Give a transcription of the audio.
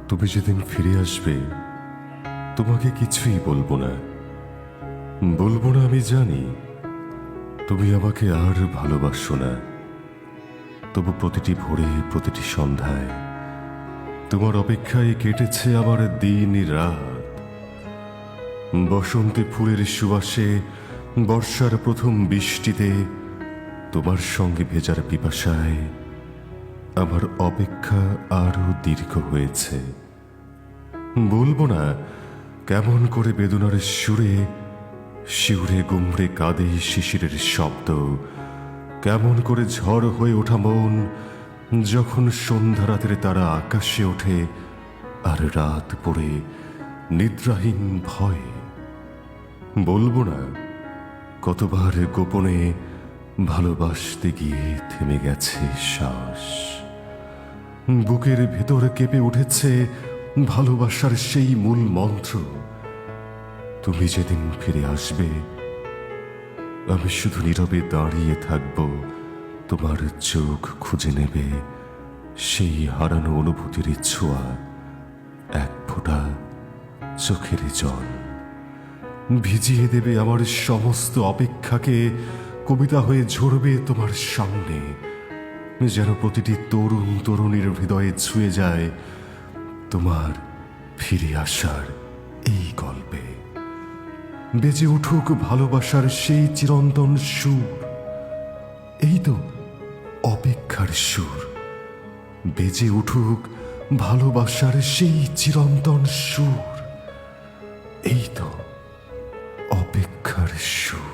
তুমি যেদিন ফিরে আসবে তোমাকে কিছুই বলবো না। বলবো না, আমি জানি তুমি আমাকে আর ভালোবাসো না। তবু প্রতিটি ভোরে, প্রতিটি সন্ধ্যায় তোমার অপেক্ষায় কেটেছে আমার দিন রাত। বসন্তে ফুলের সুবাসে, বর্ষার প্রথম বৃষ্টিতে, তোমার সঙ্গে ভেজার পিপাসায় আমার অপেক্ষা আরো দীর্ঘ হয়েছে। বলবো না কেমন করে বেদনার সুরে শিউরে গুমড়ে কাঁদে শিশিরের শব্দ, কেমন করে ঝড় হয়ে ওঠা মন যখন সন্ধ্যা রাতের তারা আকাশে ওঠে আর রাত পড়ে নিদ্রাহীন ভয়। বলবো না কতবার গোপনে ভালোবাসতে গিয়ে থেমে গেছে শ্বাস। বুকের ভেতর কেঁপে উঠেছে ভালোবাসার সেই মূল মন্ত্র। তুমি যেদিন ফিরে আসবে আমি শুধু নীরবে দাঁড়িয়ে থাকব, তোমার চোখ খুঁজে নেবে সেই হারানো অনুভূতির ছোঁয়া, এক ফোঁটা চোখের জল ভিজিয়ে দেবে আমার সমস্ত অপেক্ষাকে। কবিতা হয়ে ঝরবে তোমার সামনে, যেন প্রতিটি তরুণ তরুণীর হৃদয়ে ছুঁয়ে যায় তোমার ফিরে আসার এই গল্পে। বেজে উঠুক ভালোবাসার সেই চিরন্তন সুর, এই তো অপেক্ষার সুর। বেজে উঠুক ভালোবাসার সেই চিরন্তন সুর, এই তো অপেক্ষার সুর।